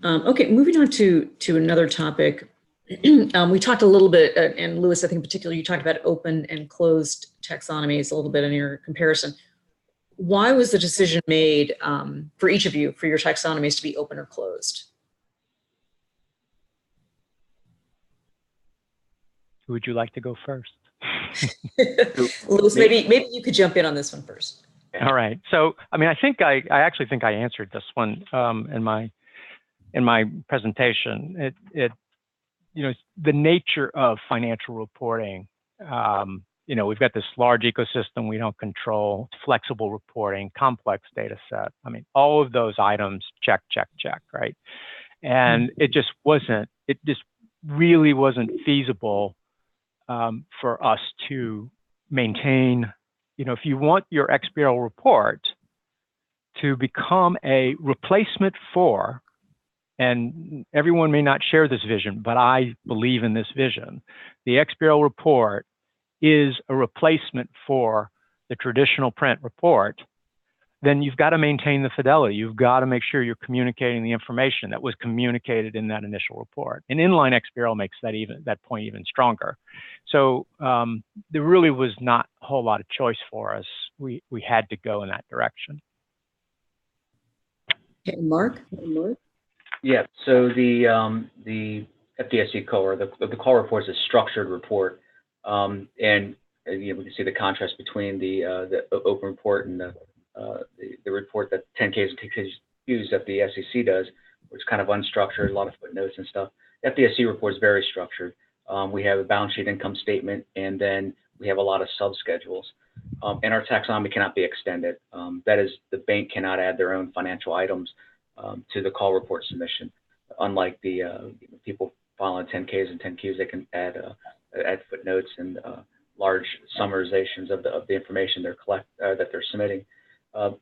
Okay, moving on to another topic. We talked a little bit, and Louis, I think in particular, you talked about open and closed taxonomies a little bit in your comparison. Why was the decision made for each of you, for your taxonomies to be open or closed? Who would you like to go first? Louis, maybe you could jump in on this one first. All right. So, I think I actually think I answered this one in my presentation. The nature of financial reporting. We've got this large ecosystem we don't control, flexible reporting, complex data set. All of those items, check, right? And it just really wasn't feasible for us to maintain. If you want your XBRL report to become a replacement for, and everyone may not share this vision, but I believe in this vision, the XBRL report is a replacement for the traditional print report, then you've got to maintain the fidelity. You've got to make sure you're communicating the information that was communicated in that initial report. And inline XBRL makes that point even stronger. So there really was not a whole lot of choice for us. We had to go in that direction. Okay, Mark? Yeah, so the FDIC call, or the call report is a structured report, and we can see the contrast between the open report and the report that 10Ks and 10Qs that the SEC does, which is kind of unstructured, a lot of footnotes and stuff. The FDIC report is very structured. We have a balance sheet income statement, and then we have a lot of sub-schedules. And our taxonomy cannot be extended. That is, the bank cannot add their own financial items to the call report submission. Unlike the people filing 10Ks and 10Qs, they can add footnotes and large summarizations of the information that they're submitting.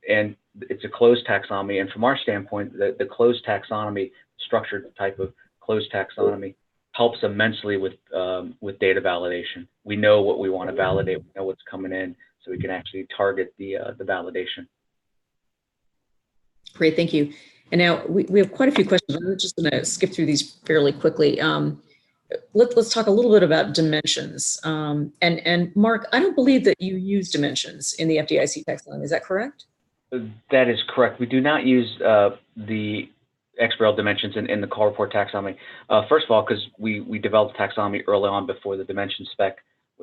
And it's a closed taxonomy. And from our standpoint, the closed taxonomy, structured type of closed taxonomy, helps immensely with data validation. We know what we want to validate. We know what's coming in, so we can actually target the validation. Great, thank you. And now we have quite a few questions. I'm just going to skip through these fairly quickly. Let's talk a little bit about dimensions. And Mark, I don't believe that you use dimensions in the FDIC taxonomy. Is that correct? That is correct. We do not use the XBRL dimensions in the call report taxonomy. First of all, because we developed taxonomy early on before the dimension spec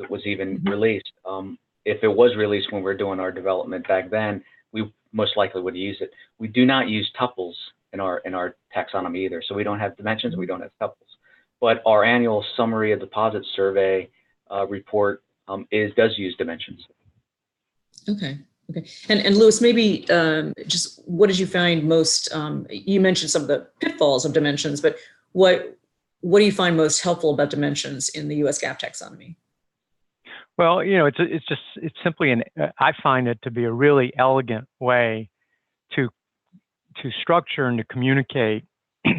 was even released. If it was released when we were doing our development back then, we most likely would use it. We do not use tuples in our taxonomy either. So we don't have dimensions, we don't have tuples. But our annual summary of deposit survey report does use dimensions. Okay, Okay. And Louis, maybe just what did you find most, you mentioned some of the pitfalls of dimensions, but what do you find most helpful about dimensions in the US GAAP taxonomy? Well, you know, it's simply I find it to be a really elegant way to structure and to communicate, you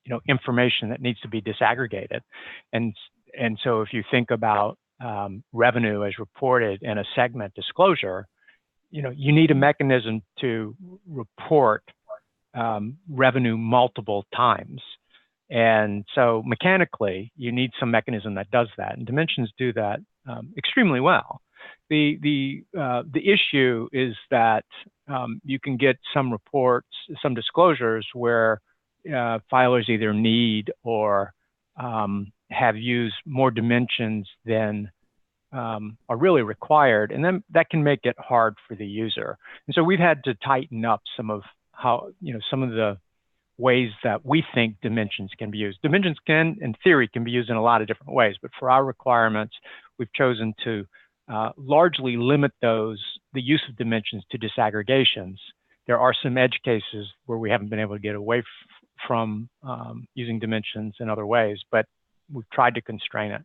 know, information that needs to be disaggregated. And so if you think about revenue as reported in a segment disclosure, you know, you need a mechanism to report revenue multiple times. And so mechanically, you need some mechanism that does that, and dimensions do that extremely well. The issue is that you can get some reports, some disclosures where filers either need or have used more dimensions than are really required, and then that can make it hard for the user. And so we've had to tighten up some of how, you know, some of the ways that we think dimensions can be used. Dimensions can, in theory, can be used in a lot of different ways, but for our requirements, we've chosen to largely limit the use of dimensions to disaggregations. There are some edge cases where we haven't been able to get away from using dimensions in other ways, but we've tried to constrain it.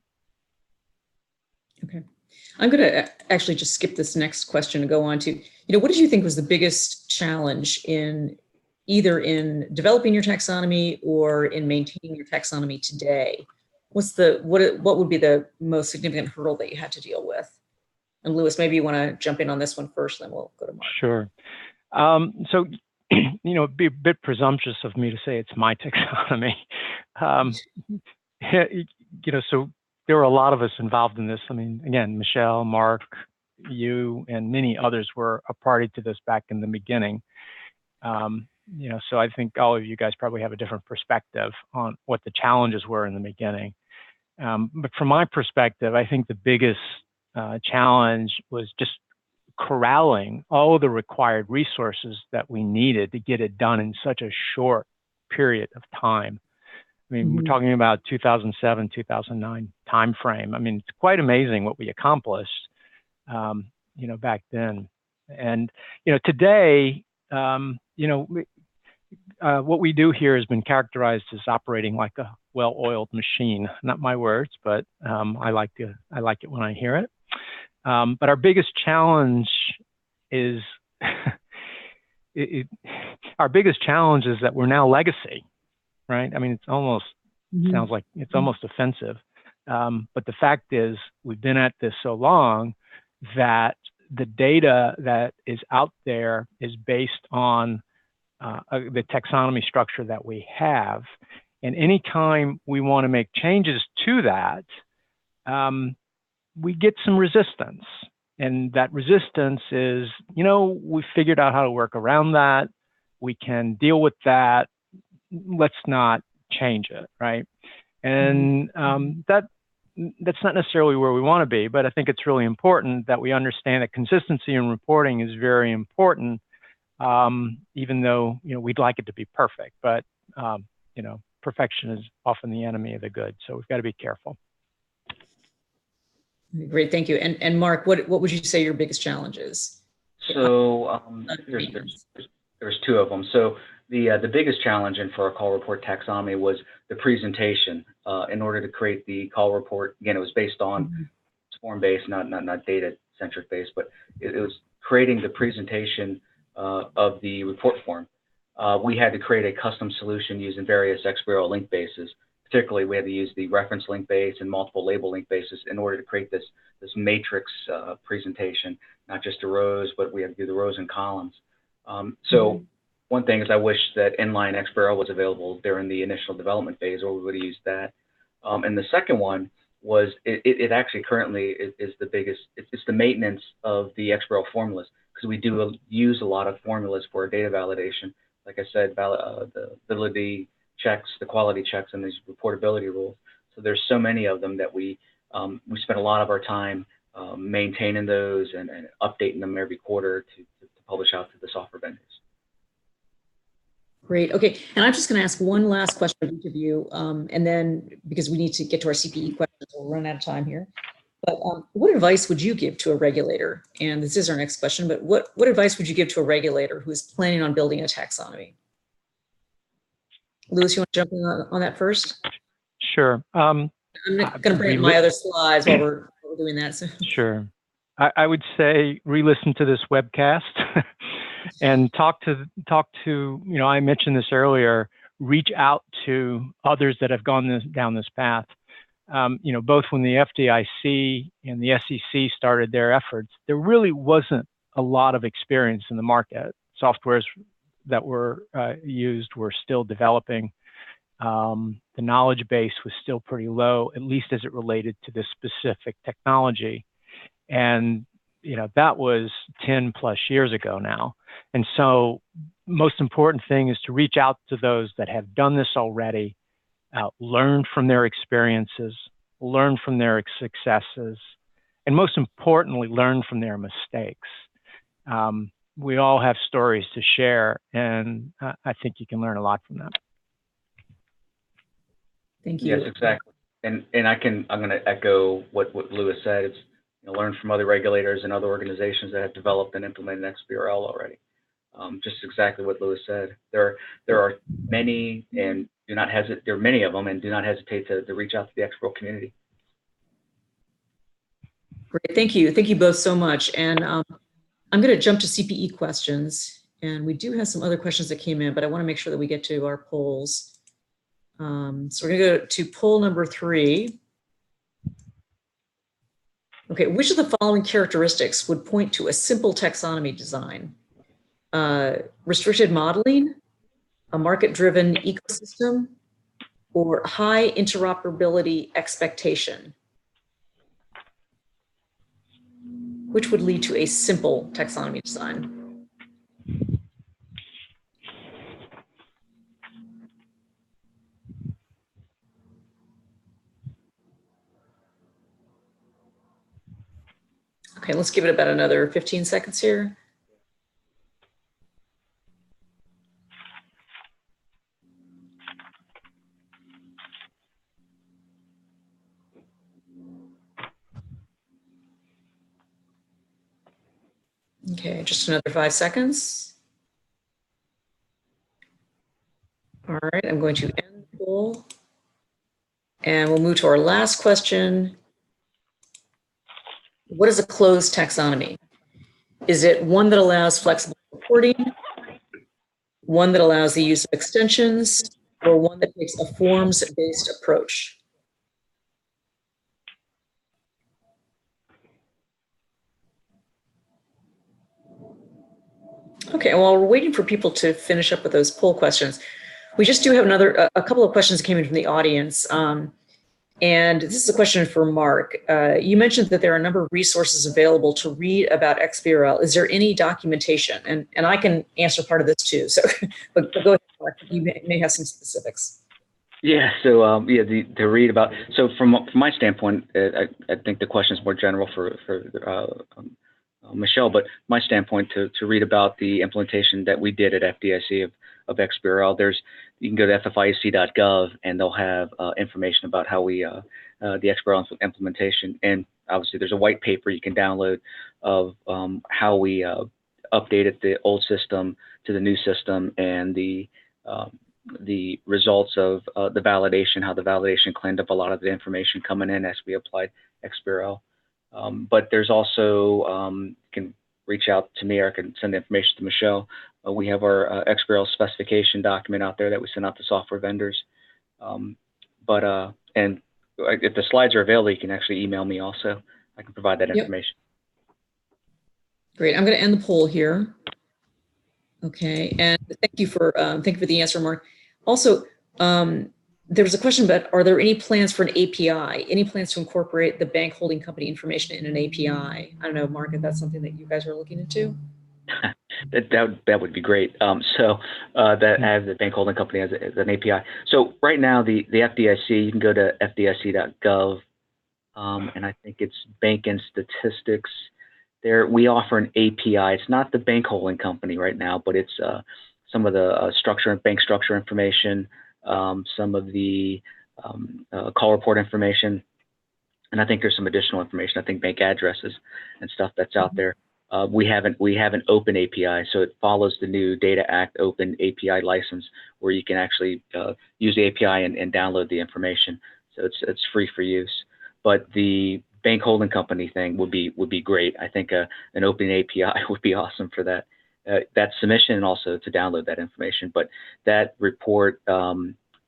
Okay. I'm going to actually just skip this next question and go on to, you know, what did you think was the biggest challenge in either in developing your taxonomy or in maintaining your taxonomy today? What would be the most significant hurdle that you had to deal with? And Louis, maybe you want to jump in on this one first, then we'll go to Mark. Sure. So, you know, it'd be a bit presumptuous of me to say it's my taxonomy. You know, so there were a lot of us involved in this. I mean, again, Michelle, Mark, you, and many others were a party to this back in the beginning. You know, so I think all of you guys probably have a different perspective on what the challenges were in the beginning. But from my perspective, I think the biggest challenge was just corralling all the required resources that we needed to get it done in such a short period of time. I mean, we're talking about 2007, 2009 timeframe. I mean, it's quite amazing what we accomplished, you know, back then. And, you know, today, you know, what we do here has been characterized as operating like a well-oiled machine. Not my words, but I like it when I hear it. But our biggest challenge is our biggest challenge is that we're now legacy, right? I mean, it's almost sounds like it's almost offensive. But the fact is, we've been at this so long that the data that is out there is based on the taxonomy structure that we have. And anytime we want to make changes to that, we get some resistance. And that resistance is, you know, we figured out how to work around that. We can deal with that. Let's not change it, right? And that's not necessarily where we want to be, but I think it's really important that we understand that consistency in reporting is very important, even though, you know, we'd like it to be perfect, but, you know, perfection is often the enemy of the good. So we've got to be careful. Great, thank you. And Mark, what would you say your biggest challenge is? So there's two of them. So the biggest challenge in for a call report taxonomy was the presentation. In order to create the call report, again, it was based on form-based, not data-centric based, but it was creating the presentation of the report form. We had to create a custom solution using various XBRL link bases. Particularly, we had to use the reference link base and multiple label link bases in order to create this matrix presentation, not just the rows, but we had to do the rows and columns. So one thing is I wish that inline XBRL was available during the initial development phase, or we would have used that. And the second one was it actually currently is the biggest. It's the maintenance of the XBRL formulas, because we do use a lot of formulas for our data validation. Like I said, the validity checks, the quality checks, and these reportability rules. So there's so many of them that we spend a lot of our time maintaining those and updating them every quarter to publish out to the software vendors. Great. Okay. And I'm just going to ask one last question of each of you. And then, because we need to get to our CPE questions, we'll run out of time here. But what advice would you give to a regulator? And this is our next question, but what advice would you give to a regulator who is planning on building a taxonomy? Louis, you want to jump in on that first? Sure. I'm going to bring up my other slides while we're doing that. So. Sure. I would say re-listen to this webcast and talk to, you know, I mentioned this earlier, reach out to others that have gone down this path. You know, both when the FDIC and the SEC started their efforts, there really wasn't a lot of experience in the market. Softwares that were used were still developing. The knowledge base was still pretty low, at least as it related to this specific technology. And, you know, that was 10 plus years ago now. And so most important thing is to reach out to those that have done this already, learn from their experiences, learn from their successes, and most importantly, learn from their mistakes. We all have stories to share, and I think you can learn a lot from that. Thank you. Yes, exactly. And I'm going to echo what Louis said. It's, you know, learn from other regulators and other organizations that have developed and implemented XBRL already. Just exactly what Louis said. There are many, and there are many of them, and do not hesitate to reach out to the XBRL community. Great, thank you. Thank you both so much. And I'm going to jump to CPE questions. And we do have some other questions that came in, but I want to make sure that we get to our polls. So we're going to go to poll number 3. Okay, which of the following characteristics would point to a simple taxonomy design? Restricted modeling, a market-driven ecosystem, or high interoperability expectation? Which would lead to a simple taxonomy design? Okay, let's give it about another 15 seconds here. Okay, just another 5 seconds. All right, I'm going to end the poll. And we'll move to our last question. What is a closed taxonomy? Is it one that allows flexible reporting, one that allows the use of extensions, or one that takes a forms-based approach? Okay, while we're waiting for people to finish up with those poll questions, we just do have a couple of questions that came in from the audience. And this is a question for Mark. You mentioned that there are a number of resources available to read about XBRL. Is there any documentation? And I can answer part of this too. So, but go ahead, Mark. You may have some specifics. Yeah. So to read about. So from my standpoint, I think the question is more general for Michelle. But my standpoint to read about the implementation that we did at FDIC of XBRL, you can go to FFIEC.gov and they'll have information about how we the XBRL implementation, and obviously there's a white paper you can download of how we updated the old system to the new system, and the results of the validation, how the validation cleaned up a lot of the information coming in as we applied XBRL. But there's also, you can reach out to me, or I can send the information to Michelle. We have our XBRL specification document out there that we send out to software vendors. And if the slides are available, you can actually email me also. I can provide that information. Great. I'm going to end the poll here. Okay. And thank you for the answer, Mark. Also, there was a question about, are there any plans for an API? Any plans to incorporate the bank holding company information in an API? I don't know, Mark, if that's something that you guys are looking into. That would be great. That has the bank holding company as an API. So right now, the FDIC, you can go to FDIC.gov, and I think it's Bank and Statistics. There, we offer an API. It's not the bank holding company right now, but it's some of the bank structure information, some of the call report information. And I think there's some additional information. I think bank addresses and stuff that's out there. We have an open API, so it follows the new Data Act open API license, where you can actually use the API and download the information. So it's free for use. But the bank holding company thing would be great. I think an open API would be awesome for that submission and also to download that information. But that report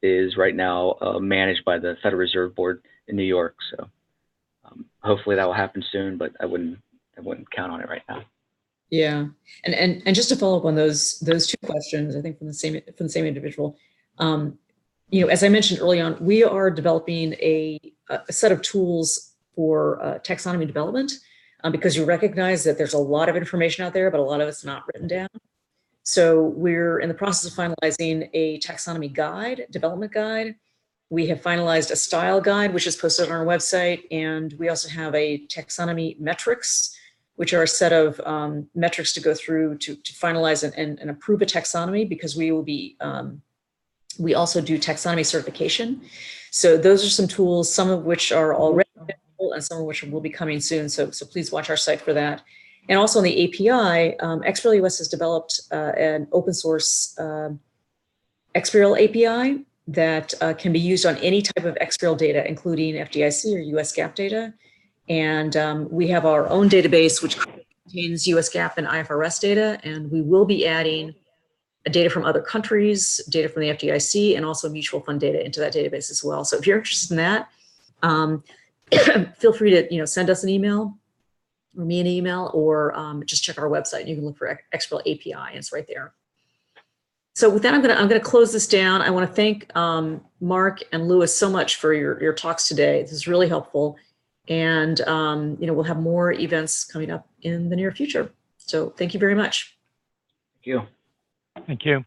is right now managed by the Federal Reserve Board in New York. So hopefully that will happen soon, but I wouldn't count on it right now. Yeah, and just to follow up on those two questions, I think from the same individual, you know, as I mentioned early on, we are developing a set of tools for taxonomy development because you recognize that there's a lot of information out there, but a lot of it's not written down. So we're in the process of finalizing a taxonomy guide, development guide. We have finalized a style guide, which is posted on our website, and we also have a taxonomy metrics, which are a set of metrics to go through to finalize and approve a taxonomy, because we will be, we also do taxonomy certification. So those are some tools, some of which are already available and some of which will be coming soon. So please watch our site for that. And also on the API, XBRL US has developed an open source XBRL API that can be used on any type of XBRL data, including FDIC or US GAAP data. And we have our own database, which contains US GAAP and IFRS data, and we will be adding data from other countries, data from the FDIC, and also mutual fund data into that database as well. So if you're interested in that, feel free to send us an email or me an email, or just check our website. You can look for XBRL API, and it's right there. So with that, I'm gonna close this down. I want to thank Mark and Louis so much for your talks today. This is really helpful. And we'll have more events coming up in the near future. So thank you very much. Thank you. Thank you.